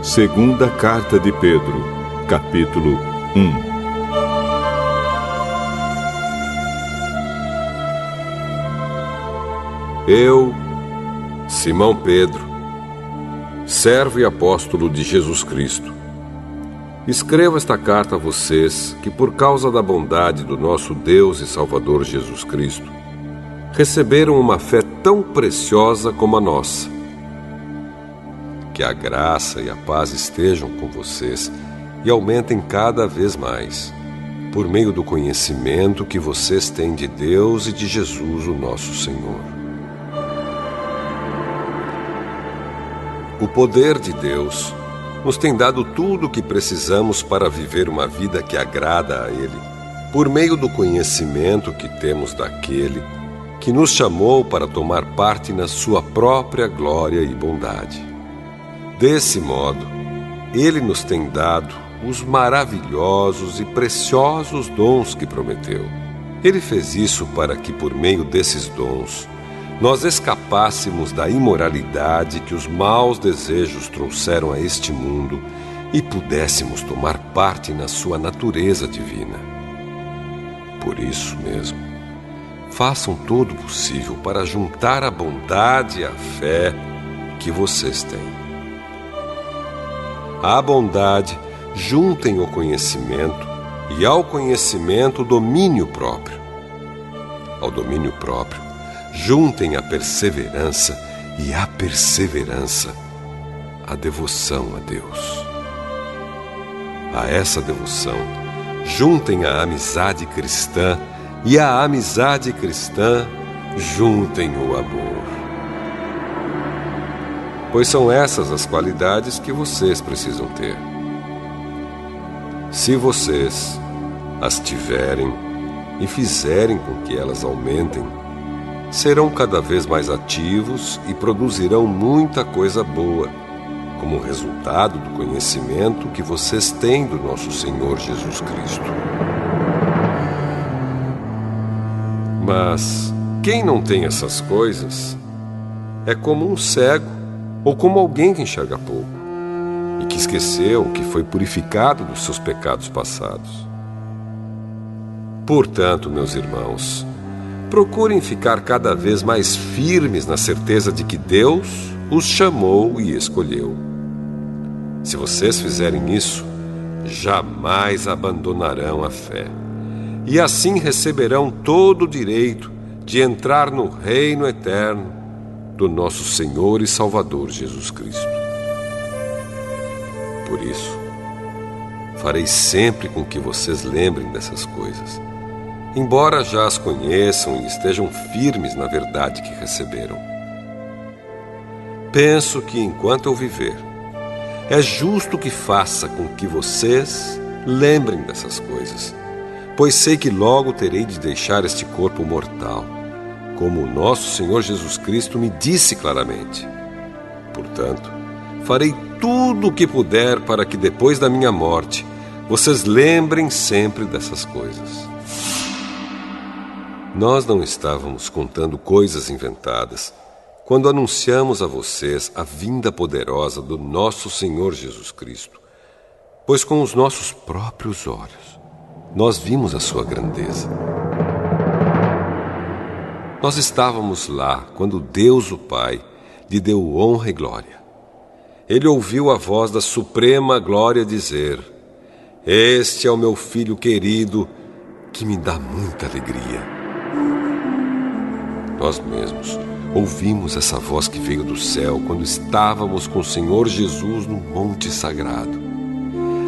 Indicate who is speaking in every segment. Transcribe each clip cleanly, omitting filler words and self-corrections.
Speaker 1: Segunda Carta de Pedro, capítulo 1.
Speaker 2: Eu, Simão Pedro, servo e apóstolo de Jesus Cristo, escrevo esta carta a vocês que, por causa da bondade do nosso Deus e Salvador Jesus Cristo, receberam uma fé tão preciosa como a nossa. Que a graça e a paz estejam com vocês e aumentem cada vez mais, por meio do conhecimento que vocês têm de Deus e de Jesus, o nosso Senhor. O poder de Deus nos tem dado tudo o que precisamos para viver uma vida que agrada a Ele, por meio do conhecimento que temos daquele que nos chamou para tomar parte na sua própria glória e bondade. Desse modo, Ele nos tem dado os maravilhosos e preciosos dons que prometeu. Ele fez isso para que, por meio desses dons, nós escapássemos da imoralidade que os maus desejos trouxeram a este mundo e pudéssemos tomar parte na sua natureza divina. Por isso mesmo, façam todo o possível para juntar a bondade e a fé que vocês têm. À bondade, juntem o conhecimento, e ao conhecimento, o domínio próprio. Ao domínio próprio, juntem a perseverança, e à perseverança, a devoção a Deus. A essa devoção, juntem a amizade cristã, e à amizade cristã, juntem o amor. Pois são essas as qualidades que vocês precisam ter. Se vocês as tiverem e fizerem com que elas aumentem, serão cada vez mais ativos e produzirão muita coisa boa, como resultado do conhecimento que vocês têm do nosso Senhor Jesus Cristo. Mas quem não tem essas coisas é como um cego ou como alguém que enxerga pouco e que esqueceu que foi purificado dos seus pecados passados. Portanto, meus irmãos, procurem ficar cada vez mais firmes na certeza de que Deus os chamou e escolheu. Se vocês fizerem isso, jamais abandonarão a fé, e assim receberão todo o direito de entrar no reino eterno do nosso Senhor e Salvador Jesus Cristo. Por isso, farei sempre com que vocês lembrem dessas coisas, embora já as conheçam e estejam firmes na verdade que receberam. Penso que, enquanto eu viver, é justo que faça com que vocês lembrem dessas coisas, pois sei que logo terei de deixar este corpo mortal, como o nosso Senhor Jesus Cristo me disse claramente. Portanto, farei tudo o que puder para que depois da minha morte, vocês lembrem sempre dessas coisas. Nós não estávamos contando coisas inventadas quando anunciamos a vocês a vinda poderosa do nosso Senhor Jesus Cristo, pois com os nossos próprios olhos nós vimos a sua grandeza. Nós estávamos lá quando Deus, o Pai, lhe deu honra e glória. Ele ouviu a voz da suprema glória dizer: "Este é o meu filho querido, que me dá muita alegria." Nós mesmos ouvimos essa voz que veio do céu quando estávamos com o Senhor Jesus no Monte Sagrado.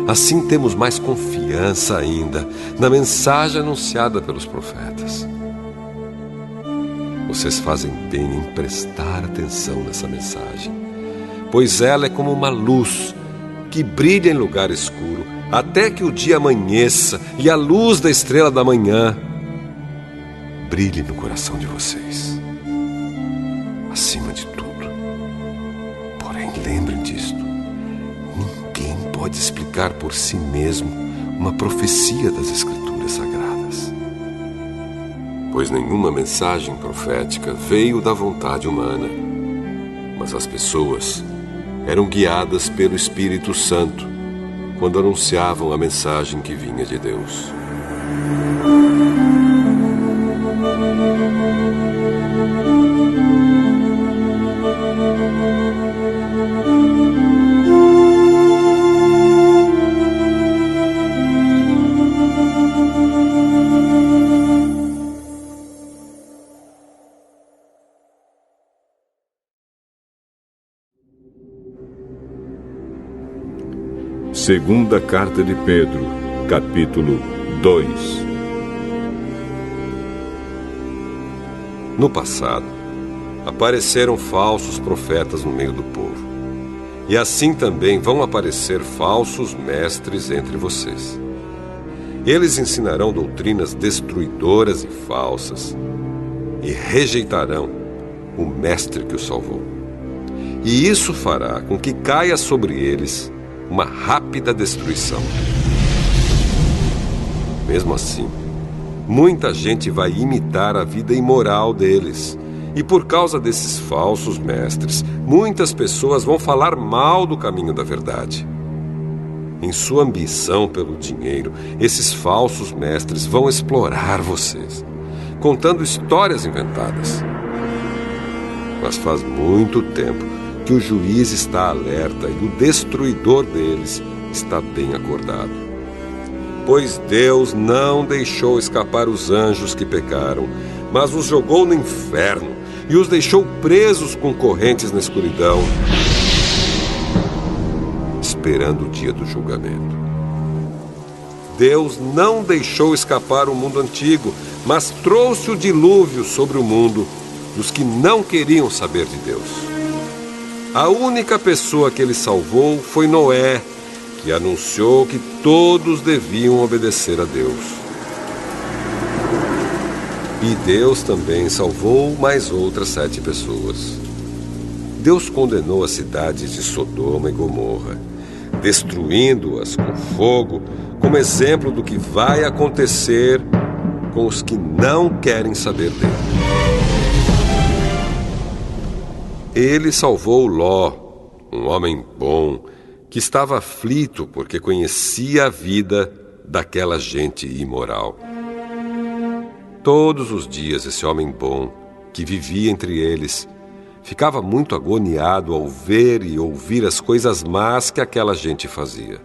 Speaker 2: Assim temos mais confiança ainda na mensagem anunciada pelos profetas. Vocês fazem bem em prestar atenção nessa mensagem, pois ela é como uma luz que brilha em lugar escuro, até que o dia amanheça e a luz da estrela da manhã brilhe no coração de vocês. Acima de tudo, porém, lembrem disto: ninguém pode explicar por si mesmo uma profecia das Escrituras Sagradas, pois nenhuma mensagem profética veio da vontade humana, mas as pessoas eram guiadas pelo Espírito Santo quando anunciavam a mensagem que vinha de Deus.
Speaker 1: Segunda Carta de Pedro, capítulo 2.
Speaker 2: No passado, apareceram falsos profetas no meio do povo. E assim também vão aparecer falsos mestres entre vocês. Eles ensinarão doutrinas destruidoras e falsas e rejeitarão o mestre que os salvou. E isso fará com que caia sobre eles uma rápida destruição. Mesmo assim, muita gente vai imitar a vida imoral deles. E por causa desses falsos mestres, muitas pessoas vão falar mal do caminho da verdade. Em sua ambição pelo dinheiro, esses falsos mestres vão explorar vocês, contando histórias inventadas. Mas faz muito tempo que o juiz está alerta e o destruidor deles está bem acordado. Pois Deus não deixou escapar os anjos que pecaram, mas os jogou no inferno e os deixou presos com correntes na escuridão, esperando o dia do julgamento. Deus não deixou escapar o mundo antigo, mas trouxe o dilúvio sobre o mundo dos que não queriam saber de Deus. A única pessoa que ele salvou foi Noé, que anunciou que todos deviam obedecer a Deus. E Deus também salvou mais outras 7 pessoas. Deus condenou as cidades de Sodoma e Gomorra, destruindo-as com fogo, como exemplo do que vai acontecer com os que não querem saber dele. Ele salvou Ló, um homem bom, que estava aflito porque conhecia a vida daquela gente imoral. Todos os dias esse homem bom, que vivia entre eles, ficava muito agoniado ao ver e ouvir as coisas más que aquela gente fazia.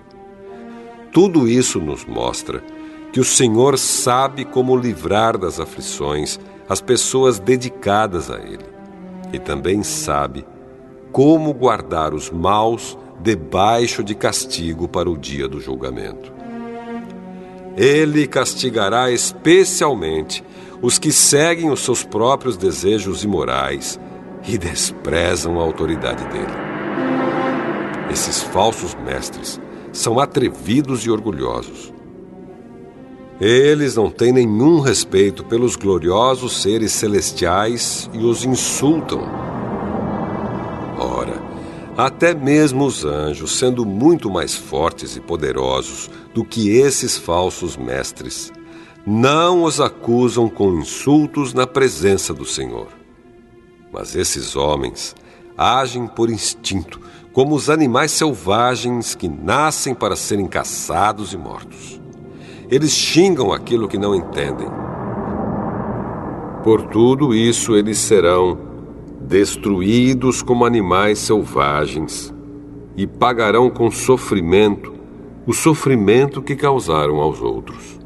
Speaker 2: Tudo isso nos mostra que o Senhor sabe como livrar das aflições as pessoas dedicadas a Ele. E também sabe como guardar os maus debaixo de castigo para o dia do julgamento. Ele castigará especialmente os que seguem os seus próprios desejos imorais e desprezam a autoridade dele. Esses falsos mestres são atrevidos e orgulhosos. Eles não têm nenhum respeito pelos gloriosos seres celestiais e os insultam. Ora, até mesmo os anjos, sendo muito mais fortes e poderosos do que esses falsos mestres, não os acusam com insultos na presença do Senhor. Mas esses homens agem por instinto, como os animais selvagens que nascem para serem caçados e mortos. Eles xingam aquilo que não entendem. Por tudo isso, eles serão destruídos como animais selvagens e pagarão com sofrimento o sofrimento que causaram aos outros.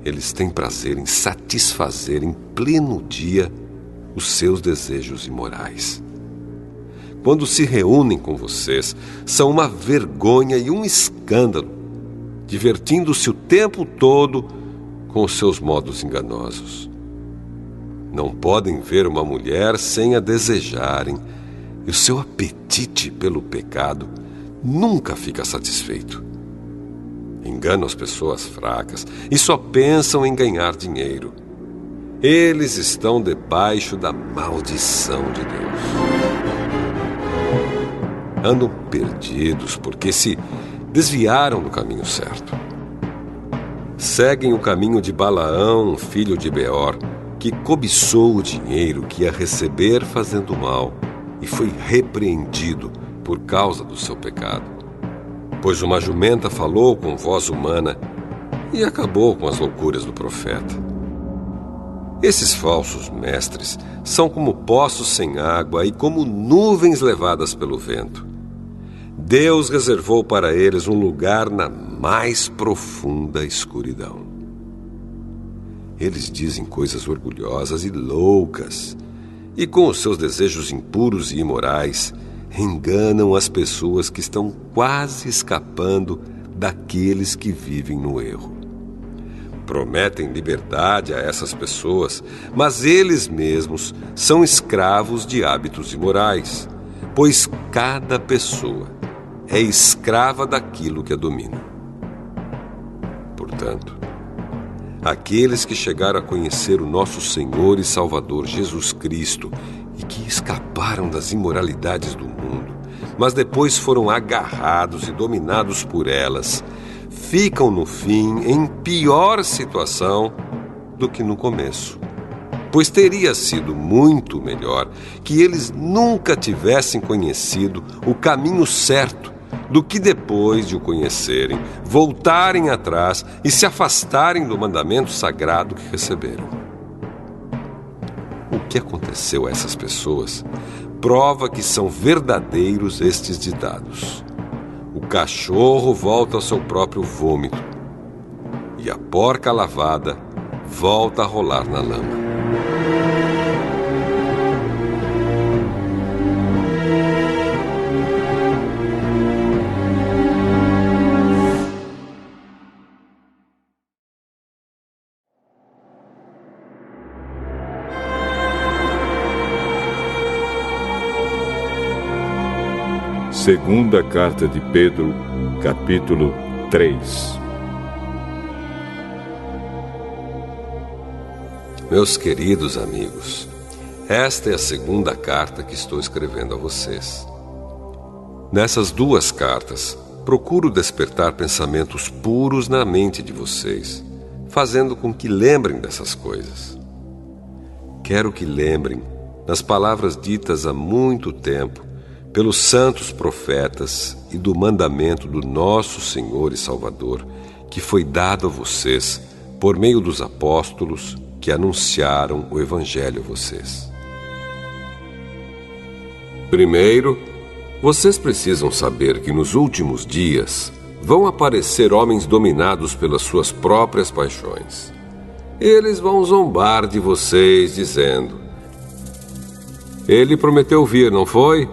Speaker 2: Eles têm prazer em satisfazer em pleno dia os seus desejos imorais. Quando se reúnem com vocês, são uma vergonha e um escândalo, divertindo-se o tempo todo com os seus modos enganosos. Não podem ver uma mulher sem a desejarem, e o seu apetite pelo pecado nunca fica satisfeito. Enganam as pessoas fracas e só pensam em ganhar dinheiro. Eles estão debaixo da maldição de Deus. Andam perdidos porque se desviaram do caminho certo. Seguem o caminho de Balaão, filho de Beor, que cobiçou o dinheiro que ia receber fazendo mal e foi repreendido por causa do seu pecado. Pois uma jumenta falou com voz humana e acabou com as loucuras do profeta. Esses falsos mestres são como poços sem água e como nuvens levadas pelo vento. Deus reservou para eles um lugar na mais profunda escuridão. Eles dizem coisas orgulhosas e loucas, e com os seus desejos impuros e imorais, enganam as pessoas que estão quase escapando daqueles que vivem no erro. Prometem liberdade a essas pessoas, mas eles mesmos são escravos de hábitos imorais, pois cada pessoa é escrava daquilo que a domina. Portanto, aqueles que chegaram a conhecer o nosso Senhor e Salvador Jesus Cristo e que escaparam das imoralidades do mundo, mas depois foram agarrados e dominados por elas, ficam no fim em pior situação do que no começo. Pois teria sido muito melhor que eles nunca tivessem conhecido o caminho certo do que depois de o conhecerem, voltarem atrás e se afastarem do mandamento sagrado que receberam. O que aconteceu a essas pessoas prova que são verdadeiros estes ditados. O cachorro volta ao seu próprio vômito e a porca lavada volta a rolar na lama.
Speaker 1: Segunda Carta de Pedro, capítulo 3.
Speaker 2: Meus queridos amigos, esta é a segunda carta que estou escrevendo a vocês. Nessas duas cartas, procuro despertar pensamentos puros na mente de vocês, fazendo com que lembrem dessas coisas. Quero que lembrem das palavras ditas há muito tempo pelos santos profetas e do mandamento do nosso Senhor e Salvador, que foi dado a vocês por meio dos apóstolos que anunciaram o Evangelho a vocês. Primeiro, vocês precisam saber que nos últimos dias vão aparecer homens dominados pelas suas próprias paixões. Eles vão zombar de vocês, dizendo: "Ele prometeu vir, não foi?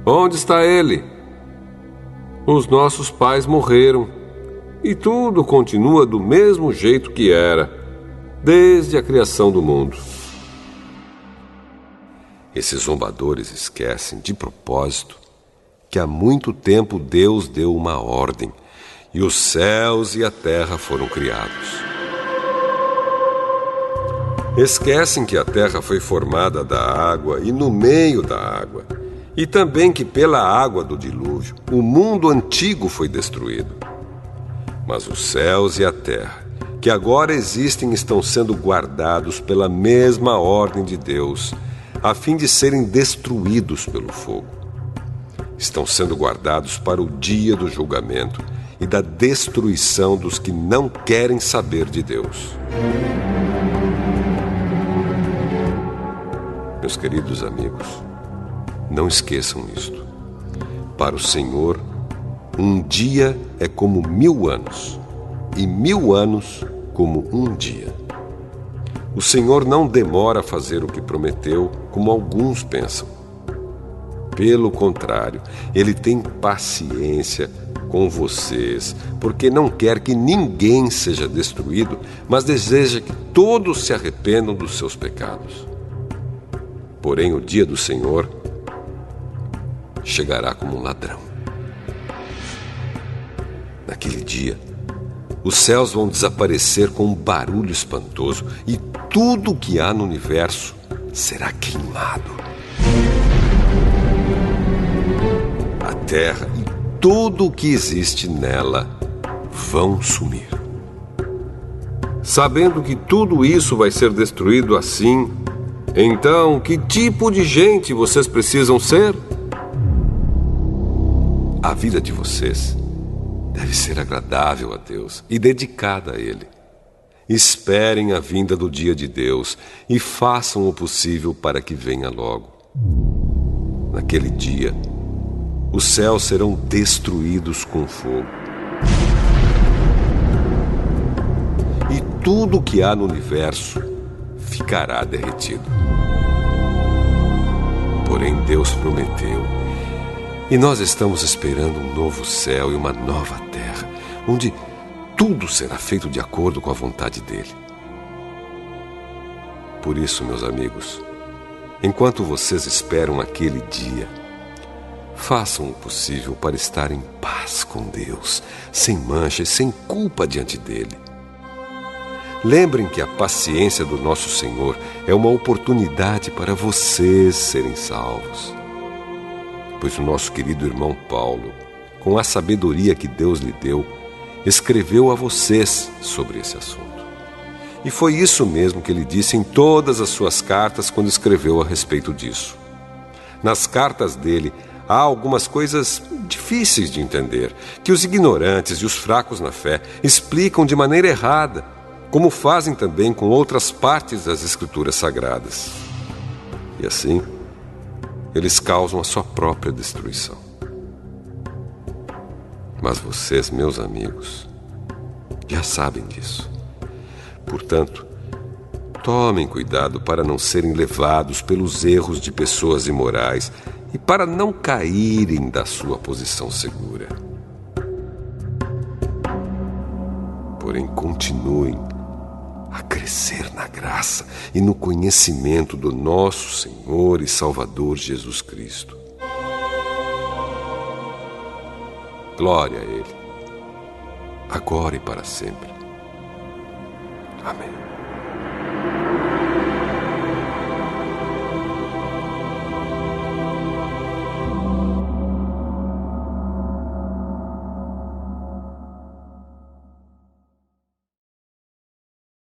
Speaker 2: Onde está ele? Os nossos pais morreram e tudo continua do mesmo jeito que era, desde a criação do mundo." Esses zombadores esquecem, de propósito, que há muito tempo Deus deu uma ordem e os céus e a terra foram criados. Esquecem que a terra foi formada da água e no meio da água, e também que pela água do dilúvio o mundo antigo foi destruído. Mas os céus e a terra, que agora existem, estão sendo guardados pela mesma ordem de Deus, a fim de serem destruídos pelo fogo. Estão sendo guardados para o dia do julgamento e da destruição dos que não querem saber de Deus. Meus queridos amigos, não esqueçam isto. Para o Senhor, um dia é como 1000 anos, e 1000 anos como um dia. O Senhor não demora a fazer o que prometeu, como alguns pensam. Pelo contrário, Ele tem paciência com vocês, porque não quer que ninguém seja destruído, mas deseja que todos se arrependam dos seus pecados. Porém, o dia do Senhor chegará como um ladrão. Naquele dia, os céus vão desaparecer com um barulho espantoso e tudo o que há no universo será queimado. A terra e tudo o que existe nela vão sumir. Sabendo que tudo isso vai ser destruído assim, então que tipo de gente vocês precisam ser? A vida de vocês deve ser agradável a Deus e dedicada a Ele. Esperem a vinda do dia de Deus e façam o possível para que venha logo. Naquele dia, os céus serão destruídos com fogo. E tudo o que há no universo ficará derretido. Porém, Deus prometeu, e nós estamos esperando um novo céu e uma nova terra, onde tudo será feito de acordo com a vontade dele. Por isso, meus amigos, enquanto vocês esperam aquele dia, façam o possível para estar em paz com Deus, sem mancha e sem culpa diante dele. Lembrem que a paciência do nosso Senhor é uma oportunidade para vocês serem salvos. Pois o nosso querido irmão Paulo, com a sabedoria que Deus lhe deu, escreveu a vocês sobre esse assunto. E foi isso mesmo que ele disse em todas as suas cartas quando escreveu a respeito disso. Nas cartas dele, há algumas coisas difíceis de entender, que os ignorantes e os fracos na fé explicam de maneira errada, como fazem também com outras partes das Escrituras Sagradas. E assim, eles causam a sua própria destruição. Mas vocês, meus amigos, já sabem disso. Portanto, tomem cuidado para não serem levados pelos erros de pessoas imorais e para não caírem da sua posição segura. Porém, continuem a crescer na graça e no conhecimento do nosso Senhor e Salvador Jesus Cristo. Glória a Ele, agora e para sempre. Amém.